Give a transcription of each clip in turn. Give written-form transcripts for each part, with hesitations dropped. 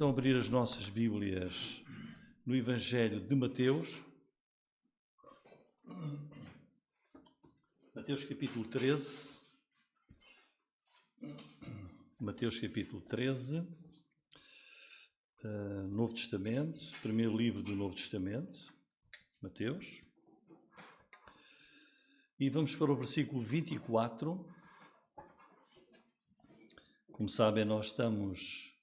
Então, abrir as nossas Bíblias no Evangelho de Mateus. Mateus capítulo 13. Mateus capítulo 13. Novo Testamento, primeiro livro do Novo Testamento, Mateus. E vamos para o versículo 24. Como sabem, nós estamos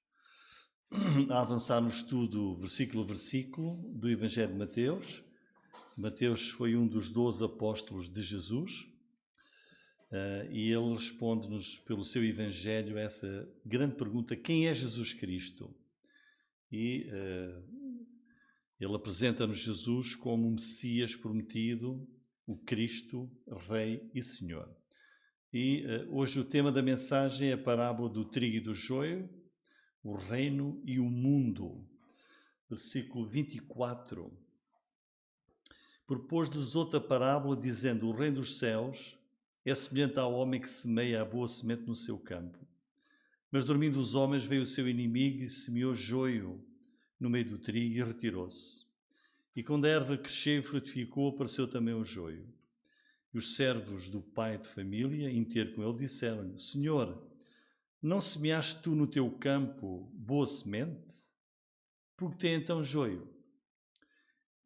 a avançar no estudo versículo a versículo do Evangelho de Mateus. Mateus foi um dos 12 apóstolos de Jesus e ele responde-nos pelo seu Evangelho essa grande pergunta: quem é Jesus Cristo? E ele apresenta-nos Jesus como o Messias prometido, o Cristo, Rei e Senhor. E hoje o tema da mensagem é a parábola do trigo e do joio, o reino e o mundo. Versículo 24. Propôs-lhes outra parábola, dizendo: o reino dos céus é semelhante ao homem que semeia a boa semente no seu campo. Mas dormindo os homens, veio o seu inimigo e semeou joio no meio do trigo e retirou-se. E quando a erva cresceu e frutificou, apareceu também o joio. E os servos do pai de família, em ter com ele, disseram-lhe: Senhor, não semeaste tu no teu campo boa semente? Porque tem então joio?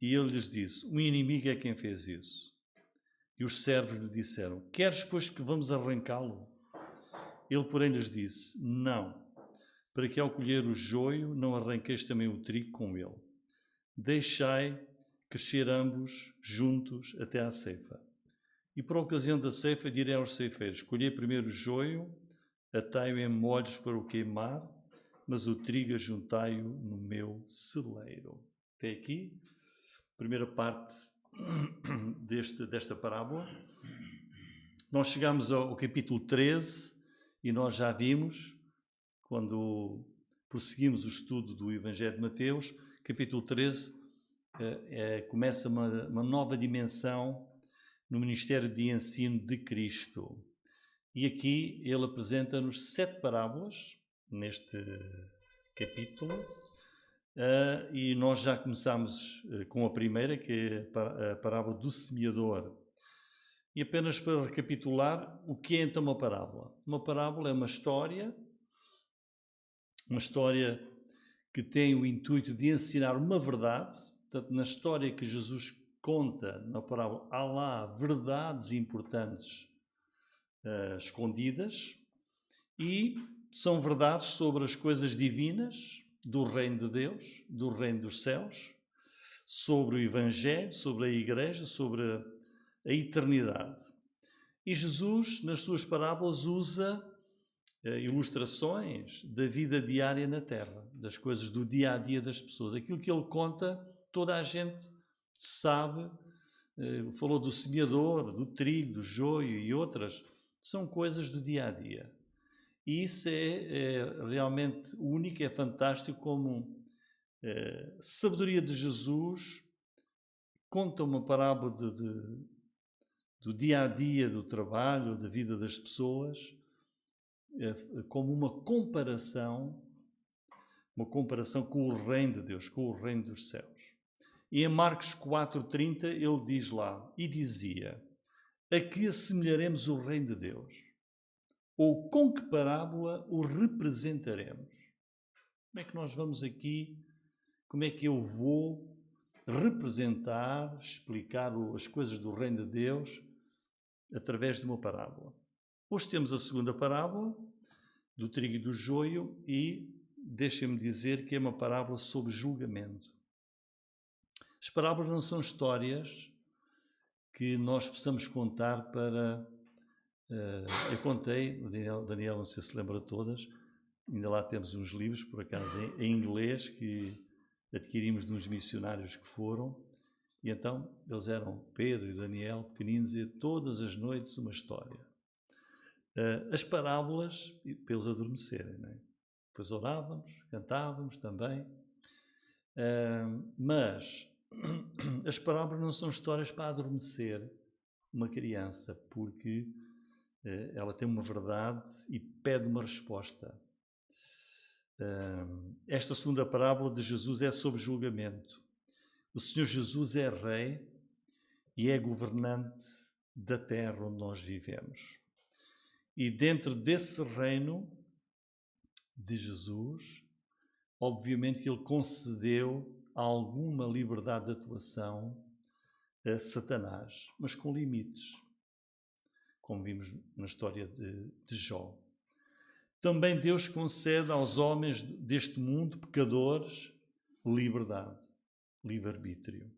E ele lhes disse: um inimigo é quem fez isso. E os servos lhe disseram: queres, pois, que vamos arrancá-lo? Ele, porém, lhes disse: não, para que ao colher o joio não arranqueis também o trigo com ele. Deixai crescer ambos juntos até à ceifa. E por ocasião da ceifa direi aos ceifeiros: colhei primeiro o joio, atai-o em molhos para o queimar, mas o trigo ajuntai-o no meu celeiro. Até aqui, primeira parte desta parábola. Nós chegamos ao capítulo 13 e nós já vimos, quando prosseguimos o estudo do Evangelho de Mateus, capítulo 13 começa uma nova dimensão no ministério de ensino de Cristo. E aqui ele apresenta-nos 7 parábolas neste capítulo. E nós já começamos com a primeira, que é a parábola do semeador. E apenas para recapitular, o que é então uma parábola? Uma parábola é uma história que tem o intuito de ensinar uma verdade. Portanto, na história que Jesus conta na parábola, há lá verdades importantes escondidas, e são verdades sobre as coisas divinas do reino de Deus, do reino dos céus, sobre o Evangelho, sobre a Igreja, sobre a eternidade. E Jesus, nas suas parábolas, usa ilustrações da vida diária na Terra, das coisas do dia-a-dia das pessoas. Aquilo que ele conta, toda a gente sabe. Falou do semeador, do trigo, do joio e outras. São coisas do dia-a-dia. E isso é realmente único, é fantástico, como sabedoria de Jesus conta uma parábola do dia-a-dia, do trabalho, da vida das pessoas, como uma comparação com o reino de Deus, com o reino dos céus. E em Marcos 4,30 ele diz lá, e dizia: a que assemelharemos o reino de Deus? Ou com que parábola o representaremos? Como é que nós vamos aqui, como é que eu vou representar, explicar as coisas do reino de Deus através de uma parábola? Hoje temos a segunda parábola, do trigo e do joio, e deixem-me dizer que é uma parábola sobre julgamento. As parábolas não são histórias que nós possamos contar para... eu contei, o Daniel não sei se lembra de todas, ainda lá temos uns livros, por acaso, em inglês, que adquirimos de uns missionários que foram, e então eles eram, Pedro e Daniel, pequeninos, e todas as noites uma história. As parábolas, para eles adormecerem, não é? Depois orávamos, cantávamos também, mas as parábolas não são histórias para adormecer uma criança, porque ela tem uma verdade e pede uma resposta. Esta segunda parábola de Jesus é sobre julgamento. O Senhor Jesus é rei e é governante da terra onde nós vivemos. E dentro desse reino de Jesus, obviamente que ele concedeu alguma liberdade de atuação a Satanás, mas com limites, como vimos na história de Jó. Também Deus concede aos homens deste mundo, pecadores, liberdade, livre-arbítrio.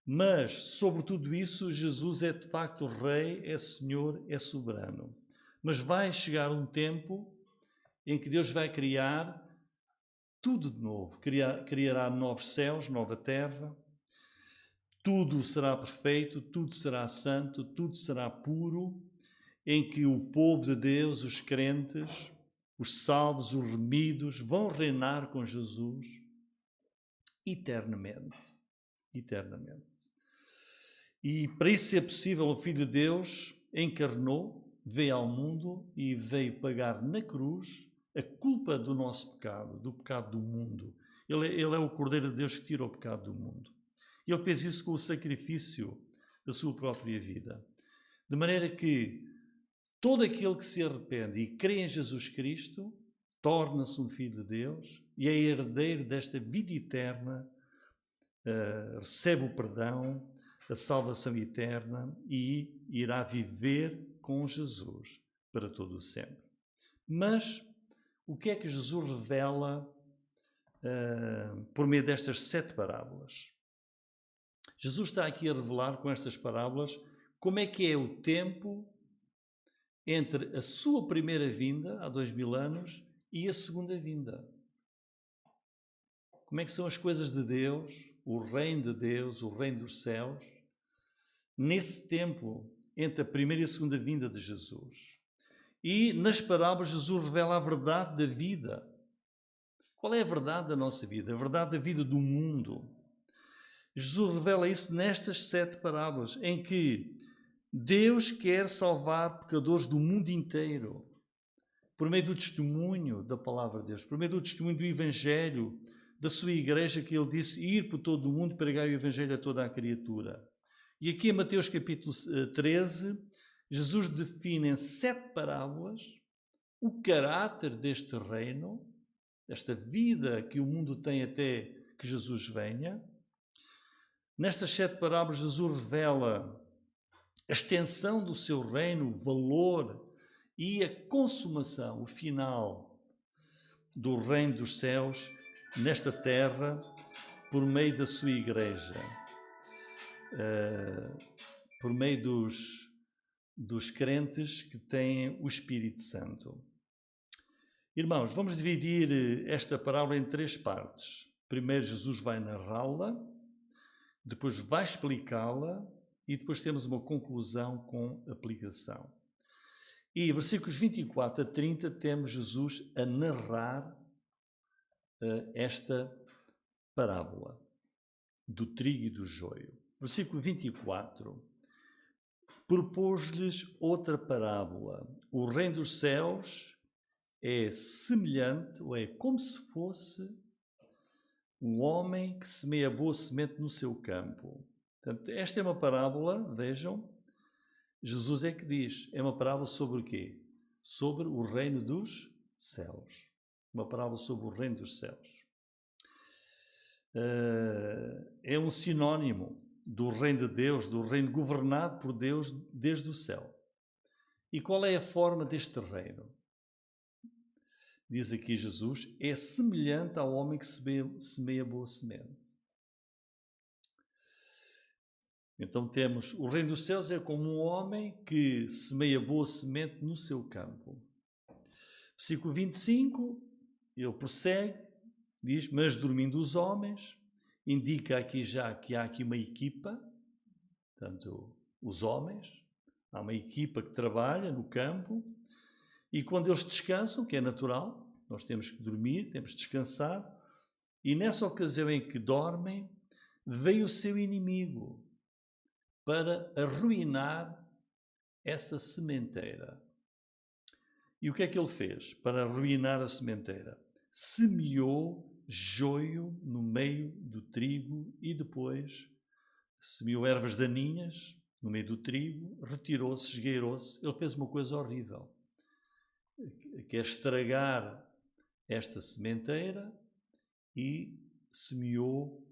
Mas, sobre tudo isso, Jesus é de facto Rei, é Senhor, é soberano. Mas vai chegar um tempo em que Deus vai criar tudo de novo. Criará novos céus, nova terra. Tudo será perfeito, tudo será santo, tudo será puro, em que o povo de Deus, os crentes, os salvos, os remidos, vão reinar com Jesus eternamente. Eternamente. E para isso ser possível, o Filho de Deus encarnou, veio ao mundo e veio pagar na cruz a culpa do nosso pecado, do pecado do mundo. Ele é o Cordeiro de Deus que tira o pecado do mundo. Ele fez isso com o sacrifício da sua própria vida. De maneira que todo aquele que se arrepende e crê em Jesus Cristo torna-se um filho de Deus e é herdeiro desta vida eterna, recebe o perdão, a salvação eterna e irá viver com Jesus para todo o sempre. Mas o que é que Jesus revela por meio destas 7 parábolas? Jesus está aqui a revelar com estas parábolas como é que é o tempo entre a sua primeira vinda, há 2000 anos, e a segunda vinda. Como é que são as coisas de Deus, o reino de Deus, o reino dos céus, nesse tempo entre a primeira e a segunda vinda de Jesus. E nas parábolas Jesus revela a verdade da vida. Qual é a verdade da nossa vida? A verdade da vida do mundo. Jesus revela isso nestas 7 parábolas, em que Deus quer salvar pecadores do mundo inteiro, por meio do testemunho da palavra de Deus, por meio do testemunho do Evangelho, da sua igreja, que ele disse, ir por todo o mundo pregar o Evangelho a toda a criatura. E aqui em Mateus capítulo 13, Jesus define em 7 parábolas o caráter deste reino, desta vida que o mundo tem até que Jesus venha. Nestas 7 parábolas, Jesus revela a extensão do seu reino, o valor e a consumação, o final do reino dos céus nesta terra por meio da sua igreja, por meio dos crentes que têm o Espírito Santo. Irmãos, vamos dividir esta parábola em 3 partes. Primeiro Jesus vai narrá-la, depois vai explicá-la e depois temos uma conclusão com aplicação. E versículos 24 a 30 temos Jesus a narrar esta parábola do trigo e do joio. Versículo 24. Propôs-lhes outra parábola. O reino dos céus é semelhante, ou é como se fosse um homem que semeia boa semente no seu campo. Portanto, esta é uma parábola, vejam, Jesus é que diz, é uma parábola sobre o quê? Sobre o reino dos céus. Uma parábola sobre o reino dos céus. É um sinónimo do reino de Deus, do reino governado por Deus desde o céu. E qual é a forma deste reino? Diz aqui Jesus, é semelhante ao homem que semeia boa semente. Então temos, o reino dos céus é como um homem que semeia boa semente no seu campo. Versículo 25, ele prossegue, diz, mas dormindo os homens, indica aqui já que há aqui uma equipa, portanto, os homens, há uma equipa que trabalha no campo, e quando eles descansam, que é natural, nós temos que dormir, temos que descansar, e nessa ocasião em que dormem, veio o seu inimigo para arruinar essa sementeira. E o que é que ele fez para arruinar a sementeira? semeou joio no meio do trigo e depois semeou ervas daninhas no meio do trigo, retirou-se, esgueirou-se. Ele fez uma coisa horrível, que é estragar esta sementeira, e semeou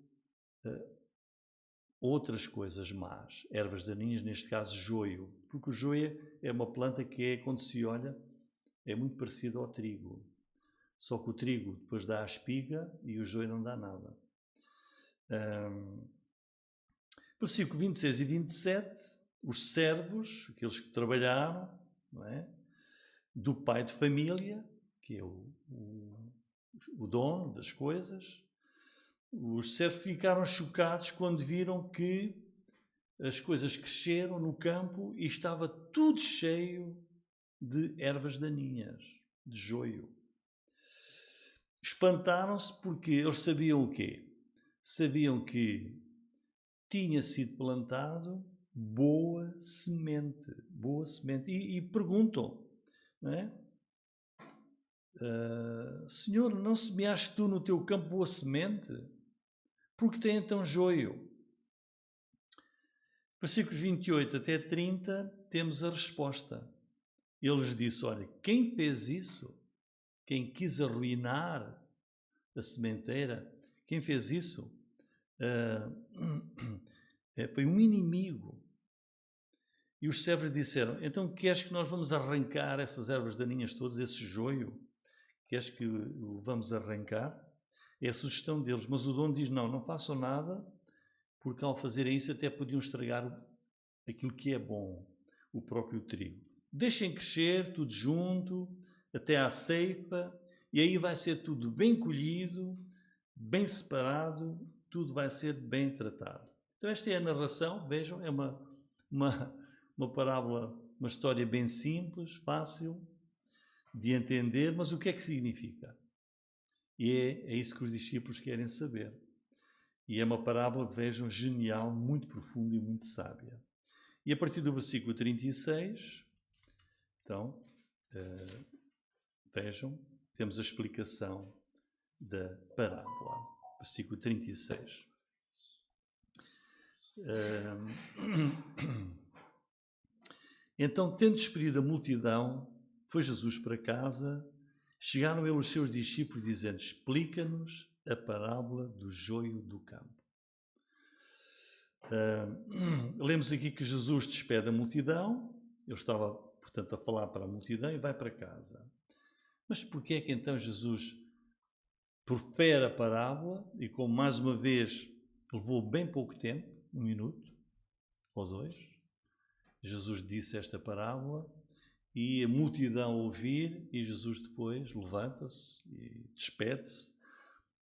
outras coisas más, ervas daninhas, neste caso joio, porque o joio é uma planta que é, quando se olha, é muito parecido ao trigo. Só que o trigo depois dá a espiga e o joio não dá nada. Versículo 26 e 27, os servos, aqueles que trabalharam, não é? Do pai de família, que é o dono das coisas, os servos ficaram chocados quando viram que as coisas cresceram no campo e estava tudo cheio de ervas daninhas, de joio. Espantaram-se porque eles sabiam o quê? Sabiam que tinha sido plantado boa semente. E perguntam, não é? Senhor, não semeaste tu no teu campo boa semente? Porque tem então joio? Versículos 28 até 30, temos a resposta. Ele lhes disse, olha, quem fez isso? Quem quis arruinar a sementeira? Quem fez isso? Foi um inimigo. E os servos disseram, então queres que nós vamos arrancar essas ervas daninhas todas, esse joio? Queres que o vamos arrancar? É a sugestão deles, mas o dono diz, não façam nada, porque ao fazerem isso até podiam estragar aquilo que é bom, o próprio trigo. Deixem crescer tudo junto, até à ceifa, e aí vai ser tudo bem colhido, bem separado, tudo vai ser bem tratado. Então esta é a narração, vejam, é uma parábola, uma história bem simples, fácil de entender, mas o que é que significa? E é isso que os discípulos querem saber. E é uma parábola, vejam, genial, muito profunda e muito sábia. E a partir do versículo 36, então, vejam, temos a explicação da parábola. Versículo 36. Então, tendo despedido a multidão, foi Jesus para casa. Chegaram ele os seus discípulos, dizendo, explica-nos a parábola do joio do campo. Lemos aqui que Jesus despede a multidão. Ele estava, portanto, a falar para a multidão e vai para casa. Mas porquê é que então Jesus profere a parábola e, como mais uma vez levou bem pouco tempo, 1 minuto ou 2, Jesus disse esta parábola e a multidão a ouvir, e Jesus depois levanta-se e despede-se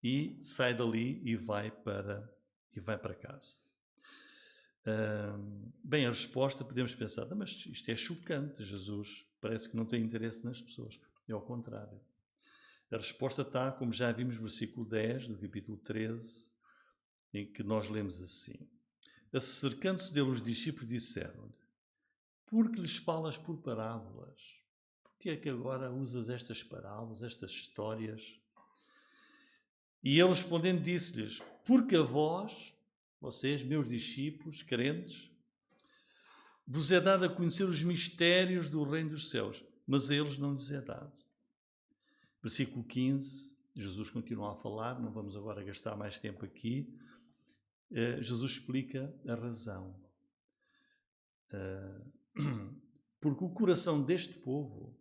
e sai dali e vai para casa. Bem, a resposta, podemos pensar, mas isto é chocante, Jesus parece que não tem interesse nas pessoas. É ao contrário. A resposta está, como já vimos no versículo 10 do capítulo 13, em que nós lemos assim. Acercando-se dele os discípulos disseram-lhe, por que lhes falas por parábolas? Por que é que agora usas estas parábolas, estas histórias? E ele respondendo disse-lhes, porque a vós, vocês, meus discípulos, crentes, vos é dado a conhecer os mistérios do reino dos céus, mas a eles não lhes é dado. Versículo 15, Jesus continua a falar, não vamos agora gastar mais tempo aqui. Jesus explica a razão. Porque o coração deste povo,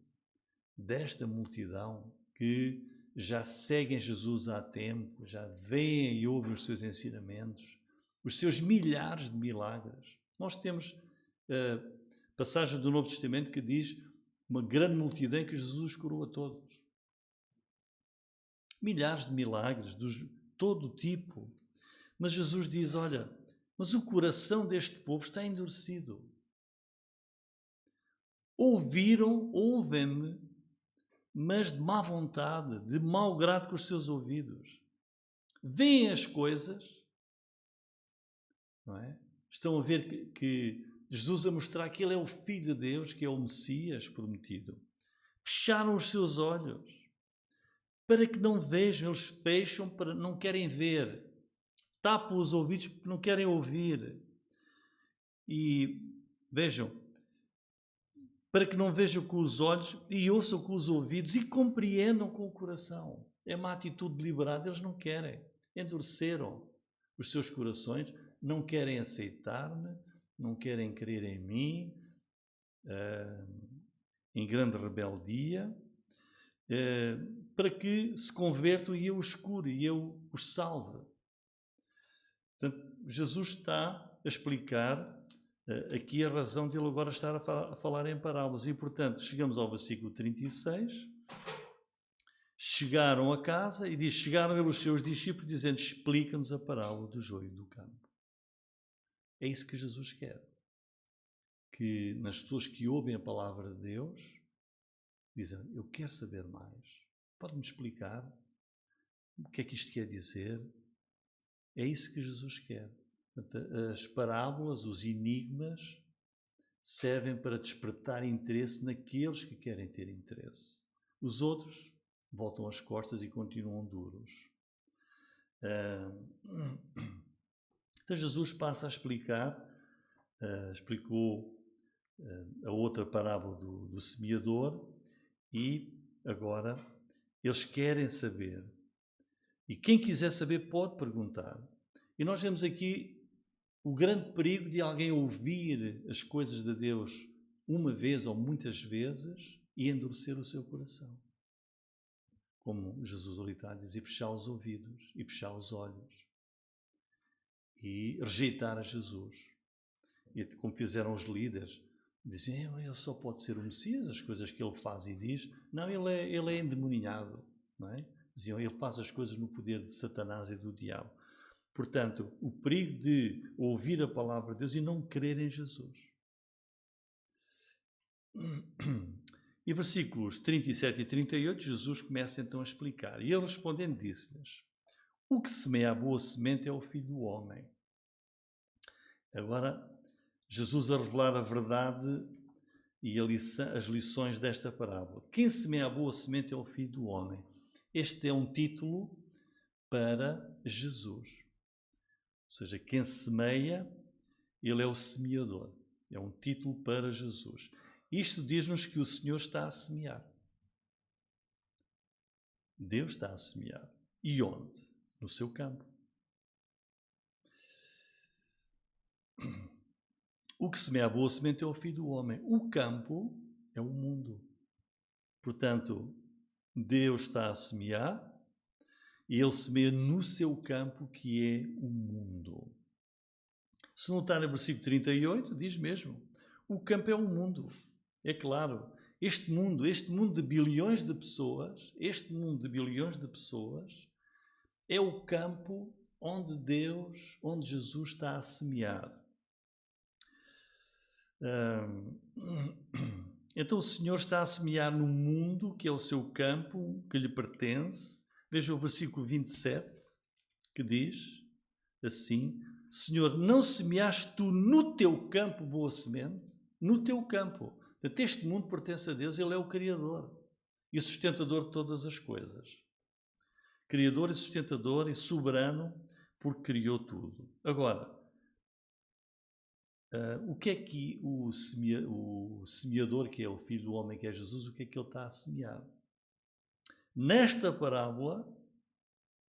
desta multidão, que já seguem Jesus há tempo, já veem e ouvem os seus ensinamentos, os seus milhares de milagres. Nós temos passagem do Novo Testamento que diz uma grande multidão que Jesus curou a todos. Milhares de milagres, de todo tipo. Mas Jesus diz, olha, mas o coração deste povo está endurecido. Ouvem-me, mas de má vontade, de mau grado com os seus ouvidos. Veem as coisas, não é? Estão a ver que Jesus a mostrar que Ele é o Filho de Deus, que é o Messias prometido. Fecharam os seus olhos. para que não vejam. Eles fecham, não querem ver. Tapam os ouvidos porque não querem ouvir. E vejam, para que não vejam com os olhos e ouçam com os ouvidos e compreendam com o coração. É uma atitude deliberada, eles não querem. Endureceram os seus corações, não querem aceitar-me, não querem crer em mim, em grande rebeldia, para que se convertam e eu os cure, e eu os salve. Portanto, Jesus está a explicar aqui a razão de ele agora estar a falar em parábolas. E, portanto, chegamos ao versículo 36. Chegaram a casa e diz, chegaram eles os seus discípulos dizendo, explica-nos a parábola do joio e do campo. É isso que Jesus quer. Que nas pessoas que ouvem a palavra de Deus, dizem, eu quero saber mais. Pode-me explicar o que é que isto quer dizer? É isso que Jesus quer. Portanto, as parábolas, os enigmas, servem para despertar interesse naqueles que querem ter interesse. Os outros voltam as costas e continuam duros. Então Jesus passa a explicar, explicou a outra parábola do semeador e agora eles querem saber. E quem quiser saber pode perguntar. E nós vemos aqui o grande perigo de alguém ouvir as coisas de Deus uma vez ou muitas vezes e endurecer o seu coração. Como Jesus ali está a dizer, fechar os ouvidos e fechar os olhos e rejeitar a Jesus. E como fizeram os líderes, diziam, ele só pode ser o Messias, as coisas que ele faz e diz. Não, ele é endemoninhado, não é? Diziam, ele faz as coisas no poder de Satanás e do diabo. Portanto, o perigo de ouvir a palavra de Deus e não crer em Jesus. E versículos 37 e 38, Jesus começa então a explicar. E ele respondendo disse-lhes, o que semeia a boa semente é o Filho do Homem. Agora, Jesus a revelar a verdade e as lições desta parábola. Quem semeia a boa semente é o Filho do Homem. Este é um título para Jesus. Ou seja, quem semeia, ele é o semeador. É um título para Jesus. Isto diz-nos que o Senhor está a semear. Deus está a semear. E onde? No seu campo. O que semeia a boa semente é o Filho do Homem. O campo é o mundo. Portanto, Deus está a semear e ele semeia no seu campo, que é o mundo. Se notar no versículo 38, diz mesmo, o campo é o mundo. É claro, este mundo de bilhões de pessoas, é o campo onde Jesus está a semear. Então o Senhor está a semear no mundo, que é o seu campo, que lhe pertence. Veja o versículo 27, que diz assim, Senhor, não semeaste tu no teu campo boa semente? No teu campo. Portanto, este mundo pertence a Deus, Ele é o Criador e sustentador de todas as coisas. Criador e sustentador e soberano, porque criou tudo. Agora, o que é que o semeador, que é o Filho do Homem, que é Jesus, o que é que ele está a semear? Nesta parábola,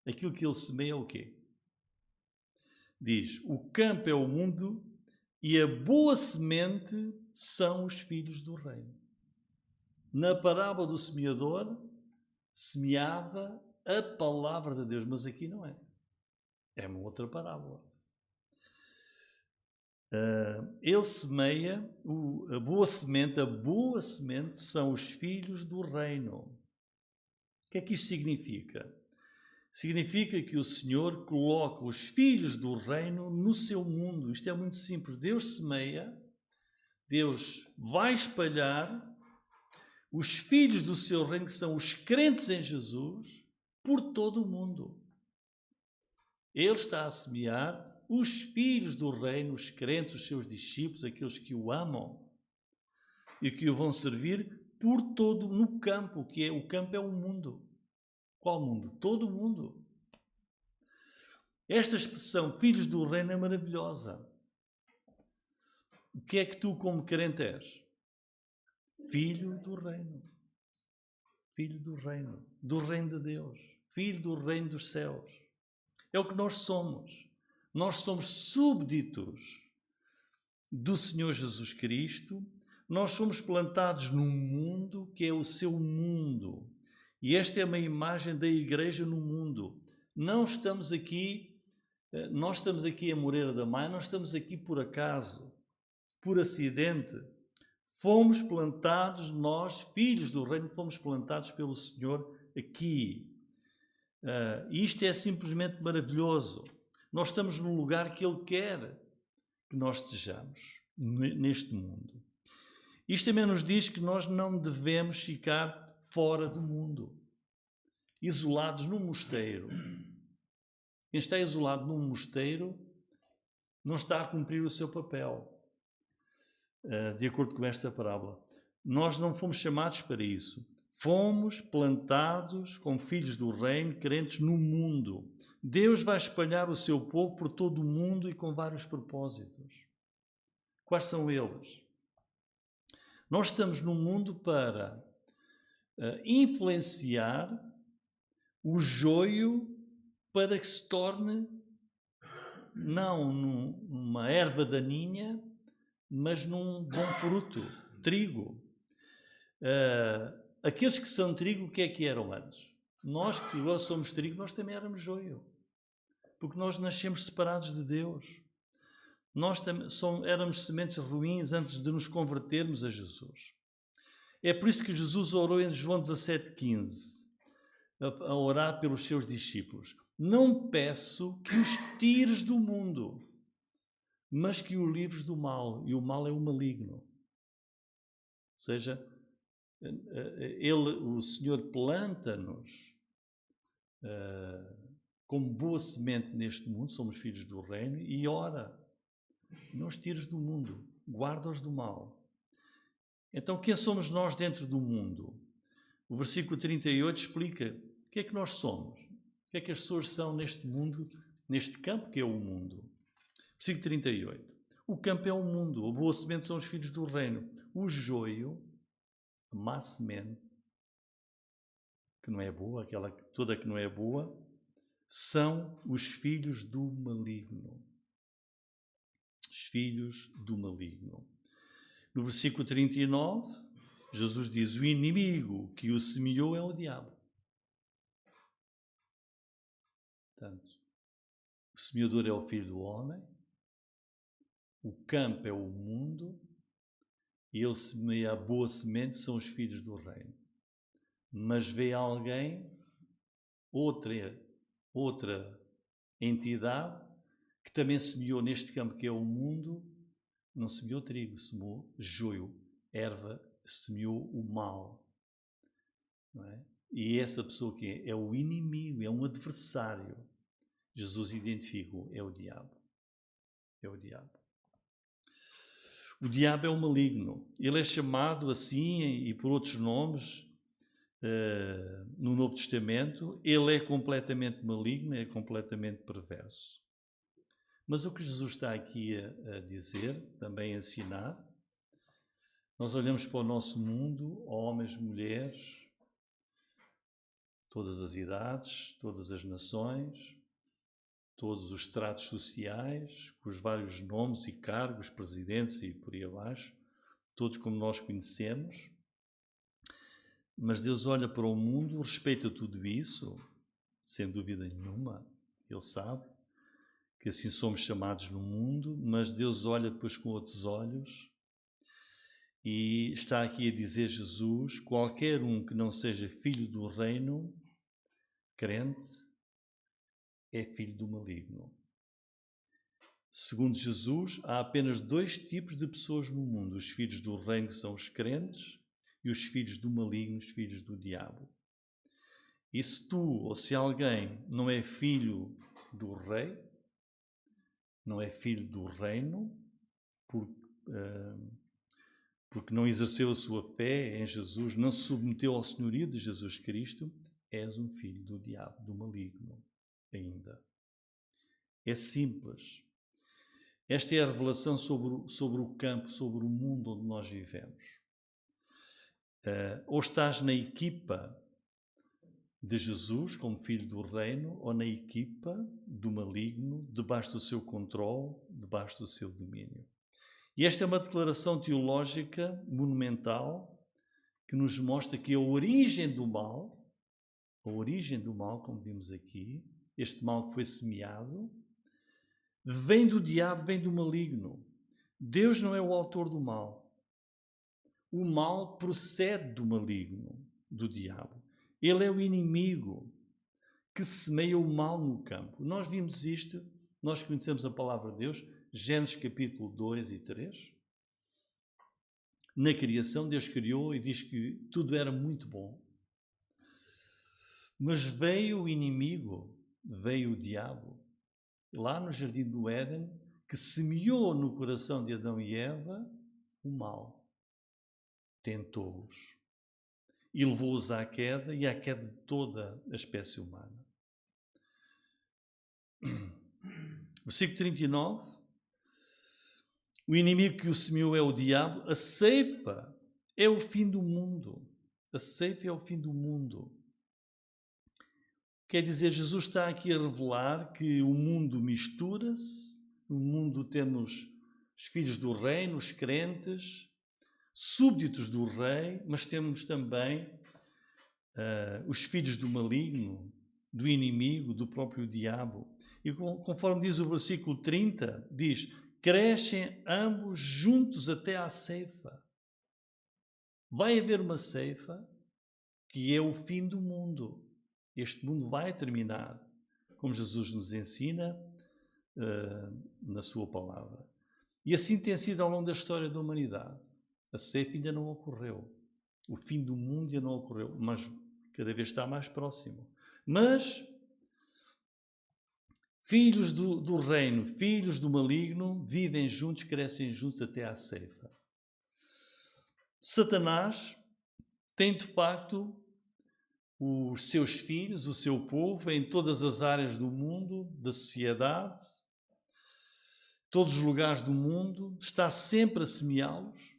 aquilo que ele semeia é o quê? Diz, o campo é o mundo e a boa semente são os filhos do reino. Na parábola do semeador, semeava a palavra de Deus, mas aqui não é. É uma outra parábola. Ele semeia a boa semente são os filhos do reino. O que é que isto significa? Significa que o Senhor coloca os filhos do reino no seu mundo. Isto é muito simples. Deus semeia, Deus vai espalhar os filhos do seu reino, que são os crentes em Jesus, por todo o mundo. Ele está a semear os filhos do reino, os crentes, os seus discípulos, aqueles que o amam e que o vão servir por todo no campo, o campo é o mundo. Qual mundo? Todo o mundo. Esta expressão, filhos do reino, é maravilhosa. O que é que tu, como crente, és? Filho do reino. Filho do reino de Deus. Filho do reino dos céus. É o que nós somos. Nós somos súbditos do Senhor Jesus Cristo. Nós somos plantados num mundo que é o seu mundo. E esta é uma imagem da igreja no mundo. Nós estamos aqui em Moreira da Maia, não estamos aqui por acaso, por acidente. Fomos plantados, nós, filhos do reino, fomos plantados pelo Senhor aqui. Isto é simplesmente maravilhoso. Nós estamos num lugar que Ele quer que nós estejamos, neste mundo. Isto também nos diz que nós não devemos ficar fora do mundo, isolados num mosteiro. Quem está isolado num mosteiro não está a cumprir o seu papel, de acordo com esta parábola. Nós não fomos chamados para isso. Fomos plantados como filhos do reino, crentes no mundo. Deus vai espalhar o seu povo por todo o mundo e com vários propósitos. Quais são eles? Nós estamos no mundo para influenciar o joio para que se torne não numa erva daninha, mas num bom fruto, trigo. Aqueles que são trigo, o que é que eram antes? Nós que agora somos trigo, nós também éramos joio, porque nós nascemos separados de Deus. Nós éramos sementes ruins antes de nos convertermos a Jesus. É por isso que Jesus orou em João 17,15, a orar pelos seus discípulos. Não peço que os tires do mundo, mas que o livres do mal, e o mal é o maligno. Ou seja, o Senhor planta-nos como boa semente neste mundo, somos filhos do reino, e ora, não os tires do mundo, guarda-os do mal. Então, quem somos nós dentro do mundo? O versículo 38 explica o que é que nós somos, o que é que as pessoas são neste mundo, neste campo que é o mundo. Versículo 38. O campo é o mundo, a boa semente são os filhos do reino. O joio, a má semente, que não é boa, aquela toda que não é boa, são os filhos do maligno. Os filhos do maligno. No versículo 39, Jesus diz: o inimigo que o semeou é o diabo. Portanto, o semeador é o filho do homem, o campo é o mundo, e ele semeia a boa semente, são os filhos do reino. Mas vê alguém, outra entidade, que também semeou neste campo que é o mundo, não semeou trigo, semeou joio, erva, semeou o mal. Não é? E essa pessoa que é o inimigo, é um adversário. Jesus identificou, é o diabo. É o diabo. O diabo é o maligno. Ele é chamado assim e por outros nomes no Novo Testamento. Ele é completamente maligno, é completamente perverso. Mas o que Jesus está aqui a dizer, também a ensinar, nós olhamos para o nosso mundo, homens, mulheres, todas as idades, todas as nações, todos os estratos sociais, com os vários nomes e cargos, presidentes e por aí abaixo, todos como nós conhecemos. Mas Deus olha para o mundo, respeita tudo isso, sem dúvida nenhuma. Ele sabe que assim somos chamados no mundo, mas Deus olha depois com outros olhos e está aqui a dizer Jesus: qualquer um que não seja filho do reino, crente, é filho do maligno. Segundo Jesus, há apenas dois tipos de pessoas no mundo: os filhos do reino, que são os crentes, e os filhos do maligno, os filhos do diabo. E se tu, ou se alguém, não é filho do rei, não é filho do reino, porque não exerceu a sua fé em Jesus, não se submeteu ao senhorio de Jesus Cristo, és um filho do diabo, do maligno, ainda. É simples. Esta é a revelação sobre o campo, sobre o mundo onde nós vivemos. Ou estás na equipa de Jesus, como filho do reino, ou na equipa do maligno, debaixo do seu controle, debaixo do seu domínio. E esta é uma declaração teológica monumental que nos mostra que a origem do mal, como vimos aqui, este mal que foi semeado, vem do diabo, vem do maligno. Deus não é o autor do mal. O mal procede do maligno, do diabo. Ele é o inimigo que semeia o mal no campo. Nós vimos isto, nós conhecemos a palavra de Deus, Gênesis capítulo 2 e 3. Na criação, Deus criou e diz que tudo era muito bom. Mas veio o inimigo, veio o diabo, lá no jardim do Éden, que semeou no coração de Adão e Eva o mal. Tentou-os e levou-os à queda e à queda de toda a espécie humana. Versículo 39. O inimigo que o semeou é o diabo, a ceifa é o fim do mundo. A ceifa é o fim do mundo. Quer dizer, Jesus está aqui a revelar que o mundo mistura-se, no mundo temos os filhos do reino, os crentes, súbditos do rei, mas temos também os filhos do maligno, do inimigo, do próprio diabo. E conforme diz o versículo 30, diz: crescem ambos juntos até à ceifa. Vai haver uma ceifa que é o fim do mundo. Este mundo vai terminar, como Jesus nos ensina na sua palavra. E assim tem sido ao longo da história da humanidade. A ceifa ainda não ocorreu. O fim do mundo ainda não ocorreu, mas cada vez está mais próximo. Mas filhos do reino, filhos do maligno, vivem juntos, crescem juntos até à ceifa. Satanás tem, de facto, os seus filhos, o seu povo, em todas as áreas do mundo, da sociedade, todos os lugares do mundo, está sempre a semeá-los,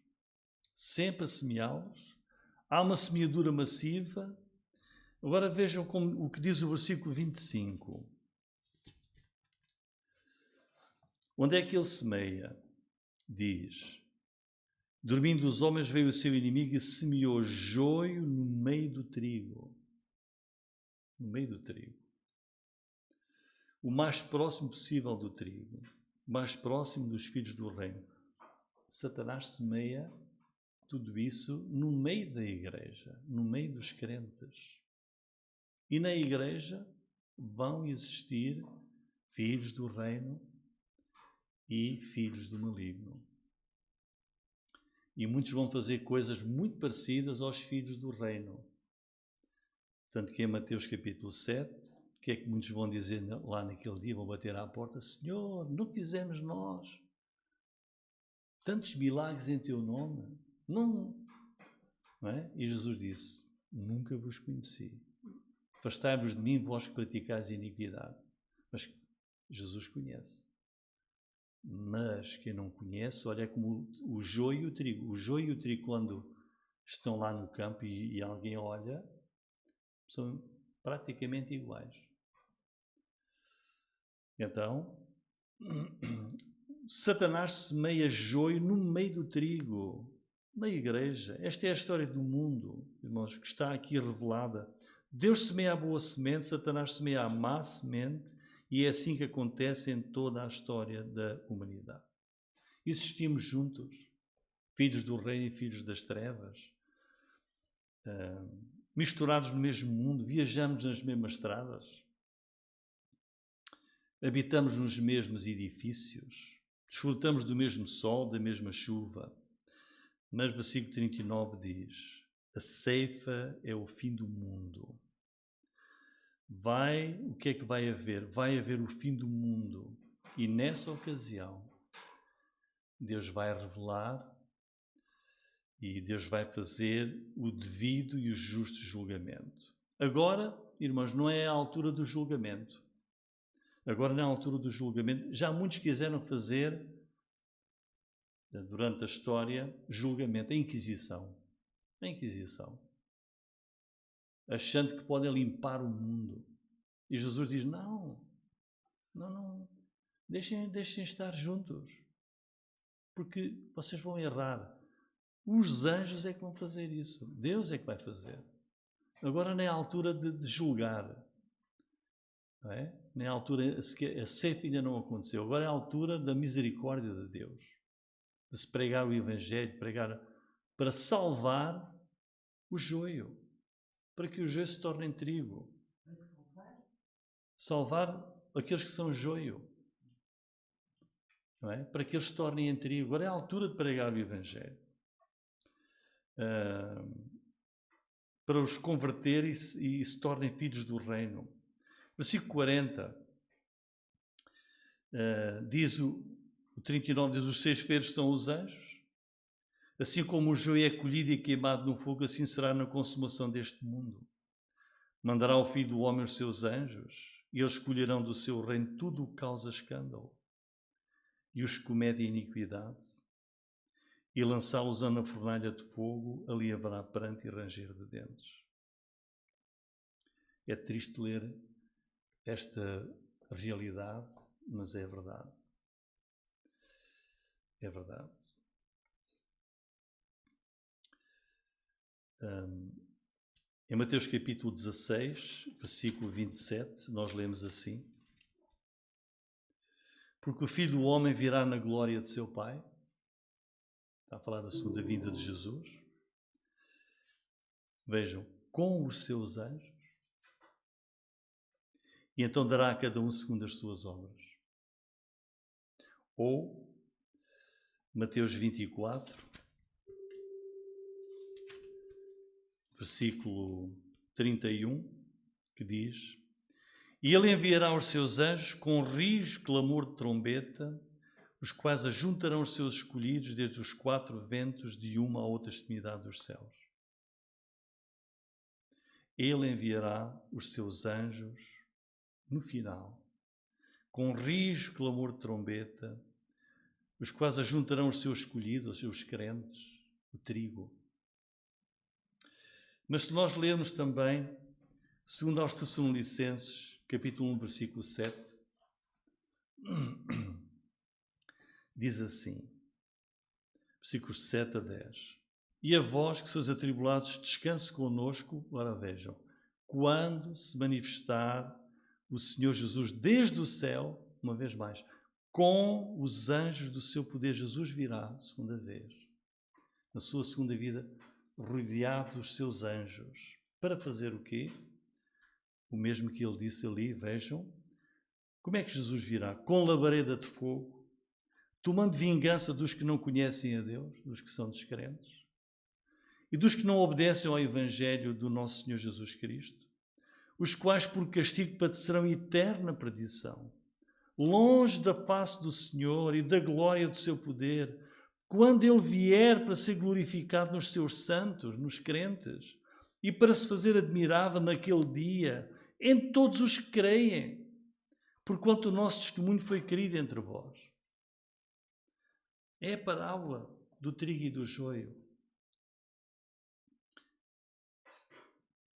sempre a semeá-los. Há uma semeadura massiva. Agora vejam o que diz o versículo 25. Onde é que ele semeia? Diz: dormindo os homens, veio o seu inimigo e semeou joio no meio do trigo. No meio do trigo. O mais próximo possível do trigo. O mais próximo dos filhos do reino. Satanás semeia tudo isso no meio da igreja, no meio dos crentes. E na igreja vão existir filhos do reino e filhos do maligno. E muitos vão fazer coisas muito parecidas aos filhos do reino. Tanto que em Mateus capítulo 7, o que é que muitos vão dizer lá naquele dia? Vão bater à porta: Senhor, não fizemos nós tantos milagres em teu nome? Não é? E Jesus disse: nunca vos conheci. Afastai-vos de mim, vós que praticais iniquidade. Mas Jesus conhece. Mas quem não conhece, olha, é como o joio e o trigo. O joio e o trigo, quando estão lá no campo e alguém olha, são praticamente iguais. Então, Satanás semeia joio no meio do trigo, na igreja. Esta é a história do mundo, irmãos, que está aqui revelada. Deus semeia a boa semente, Satanás semeia a má semente, e é assim que acontece em toda a história da humanidade. Existimos juntos, filhos do reino e filhos das trevas, misturados no mesmo mundo, viajamos nas mesmas estradas, habitamos nos mesmos edifícios, desfrutamos do mesmo sol, da mesma chuva. Mas versículo 39 diz: a ceifa é o fim do mundo. O que é que vai haver? Vai haver o fim do mundo. E nessa ocasião, Deus vai revelar e Deus vai fazer o devido e o justo julgamento. Agora, irmãos, não é a altura do julgamento. Agora, não é a altura do julgamento. Já muitos quiseram fazer, durante a história, julgamento, a Inquisição. A Inquisição. Achando que podem limpar o mundo. E Jesus diz, não, deixem estar juntos. Porque vocês vão errar. Os anjos é que vão fazer isso. Deus é que vai fazer. Agora não é a altura de julgar. Não é? Nem a altura, a ceifa ainda não aconteceu. Agora é a altura da misericórdia de Deus. De se pregar o Evangelho, para salvar o joio. Para que o joio se torne em trigo. Salvar aqueles que são joio. Não é? Para que eles se tornem em trigo. Agora é a altura de pregar o Evangelho. Para os converter e se tornem filhos do reino. Versículo 40, diz o 39, diz, os ceifeiros são os anjos. Assim como o joio é colhido e queimado no fogo, assim será na consumação deste mundo. Mandará o Filho do Homem os seus anjos, e eles colherão do seu reino tudo o que causa escândalo, e os que cometem iniquidade, e lançá-los na fornalha de fogo, ali haverá pranto e ranger de dentes. É triste ler esta realidade, mas é verdade. É verdade. Em Mateus capítulo 16, versículo 27, nós lemos assim: porque o Filho do Homem virá na glória de seu Pai. Está a falar da segunda vinda de Jesus. Vejam, com os seus anjos. E então dará a cada um segundo as suas obras. Ou, Mateus 24, versículo 31, que diz: e ele enviará os seus anjos com rijo, clamor de trombeta, os quais ajuntarão os seus escolhidos desde os quatro ventos de uma a outra extremidade dos céus. Ele enviará os seus anjos no final, com rijo, clamor de trombeta, os quais ajuntarão os seus escolhidos, os seus crentes, o trigo. Mas se nós lermos também, segundo aos Tessalonicenses, capítulo 1, versículo 7, diz assim, versículos 7 a 10. E a vós que sois atribulados, descanse conosco, ora vejam, quando se manifestar o Senhor Jesus desde o céu, uma vez mais, com os anjos do seu poder. Jesus virá, segunda vez, na sua segunda vida, rodeado dos seus anjos. Para fazer o quê? O mesmo que ele disse ali, vejam. Como é que Jesus virá? Com labareda de fogo, tomando vingança dos que não conhecem a Deus, dos que são descrentes, e dos que não obedecem ao Evangelho do nosso Senhor Jesus Cristo, os quais por castigo padecerão eterna perdição, longe da face do Senhor e da glória do seu poder, quando Ele vier para ser glorificado nos seus santos, nos crentes, e para se fazer admirável naquele dia em todos os que creem, porquanto o nosso testemunho foi querido entre vós. É a parábola do trigo e do joio.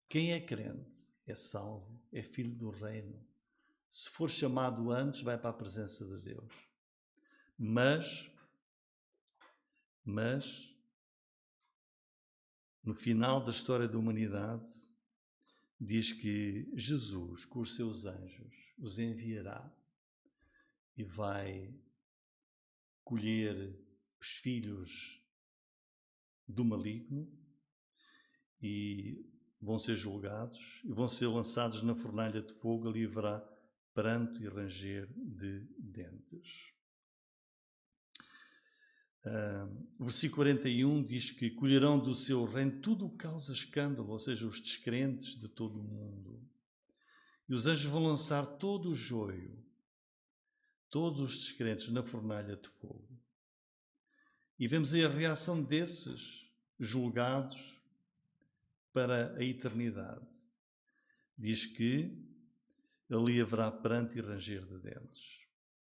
Quem é crente é salvo, é filho do reino. Se for chamado antes, vai para a presença de Deus. Mas, no final da história da humanidade, diz que Jesus, com os seus anjos, os enviará e vai colher os filhos do maligno e vão ser julgados e vão ser lançados na fornalha de fogo, ali haverá pranto e ranger de dentes. O versículo 41 diz que colherão do seu reino tudo o que causa escândalo, ou seja, os descrentes de todo o mundo. E os anjos vão lançar todo o joio, todos os descrentes na fornalha de fogo. E vemos aí a reação desses julgados para a eternidade. diz que ali haverá pranto e ranger de dentes.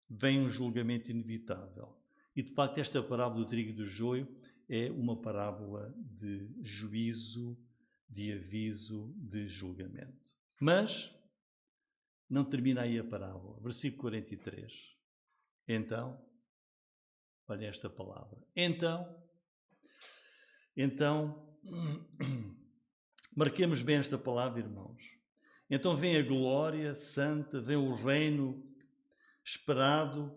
Vem um julgamento inevitável. E, de facto, esta parábola do trigo e do joio é uma parábola de juízo, de aviso, de julgamento. Mas não termina aí a parábola. Versículo 43. Então, olha esta palavra. Então, marquemos bem esta palavra, irmãos. Então vem a glória santa, vem o reino esperado,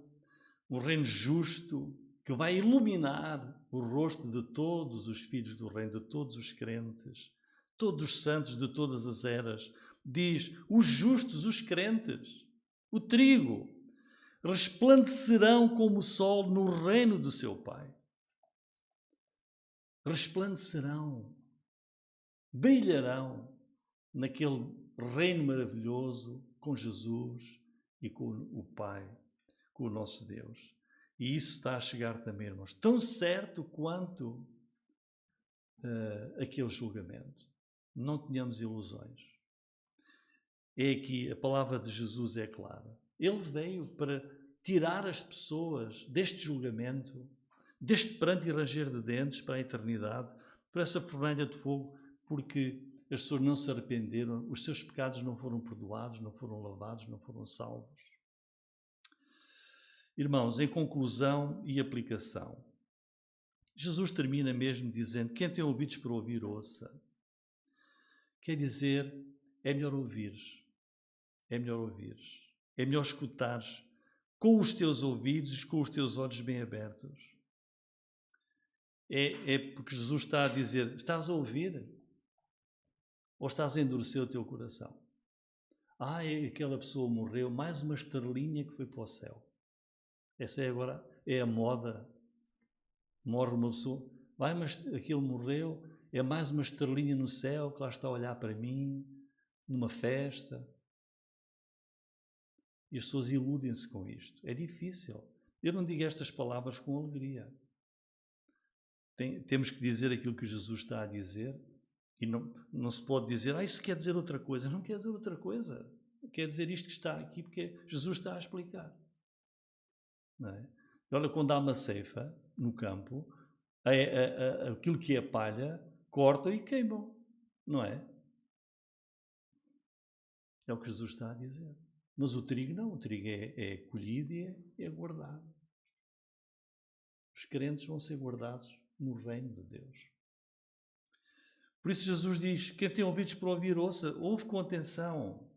um reino justo, que vai iluminar o rosto de todos os filhos do reino, de todos os crentes, todos os santos de todas as eras. Diz, os justos, os crentes, o trigo, resplandecerão como o sol no reino do seu Pai. Resplandecerão, brilharão naquele reino maravilhoso com Jesus e com o Pai, com o nosso Deus. E isso está a chegar também, irmãos, tão certo quanto aquele julgamento. Não tenhamos ilusões. É aqui, a palavra de Jesus é clara. Ele veio para tirar as pessoas deste julgamento, deste pranto e ranger de dentes para a eternidade, para essa fornalha de fogo, porque as pessoas não se arrependeram, os seus pecados não foram perdoados, não foram lavados, não foram salvos. Irmãos, em conclusão e aplicação, Jesus termina mesmo dizendo, quem tem ouvidos para ouvir, ouça. Quer dizer, é melhor ouvires, é melhor ouvires, é melhor escutares com os teus ouvidos e com os teus olhos bem abertos. É porque Jesus está a dizer, estás a ouvir? Ou estás a endurecer o teu coração? Aquela pessoa morreu, mais uma estrelinha que foi para o céu. Essa agora é a moda. Morre uma pessoa, mas aquele morreu, é mais uma estrelinha no céu que lá está a olhar para mim, numa festa. E as pessoas iludem-se com isto. É difícil. Eu não digo estas palavras com alegria. Temos que dizer aquilo que Jesus está a dizer e não se pode dizer, isso quer dizer outra coisa. Não quer dizer outra coisa. Quer dizer isto que está aqui porque Jesus está a explicar. Não é? Olha, quando há uma ceifa no campo, aquilo que é palha, cortam e queimam. Não é? É o que Jesus está a dizer. Mas o trigo não. O trigo é colhido e é guardado. Os crentes vão ser guardados no reino de Deus. Por isso Jesus diz, quem tem ouvidos para ouvir, ouça, ouve com atenção.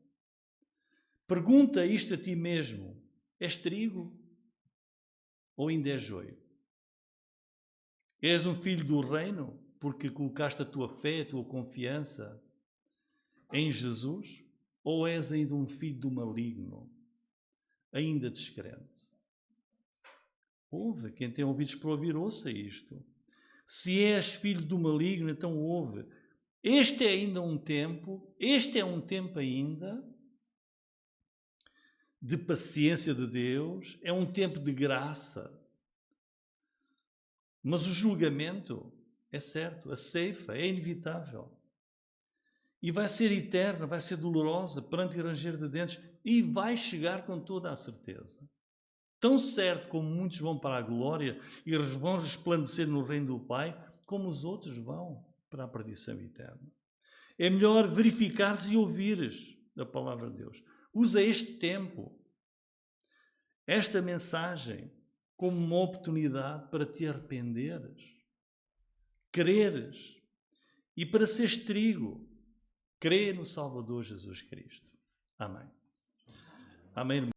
Pergunta isto a ti mesmo, és trigo ou ainda és joio? És um filho do reino porque colocaste a tua fé, a tua confiança em Jesus? Ou és ainda um filho do maligno, ainda descrente? Ouve, quem tem ouvidos para ouvir, ouça isto. Se és filho do maligno, então ouve. Este é um tempo ainda de paciência de Deus, é um tempo de graça. Mas o julgamento é certo, a ceifa é inevitável. E vai ser eterna, vai ser dolorosa, pranto e ranger de dentes, e vai chegar com toda a certeza. Tão certo como muitos vão para a glória e vão resplandecer no reino do Pai, como os outros vão para a perdição eterna. É melhor verificares e ouvires a palavra de Deus. Usa este tempo, esta mensagem, como uma oportunidade para te arrependeres, creres e para seres trigo. Crê no Salvador Jesus Cristo. Amém. Amém, irmão.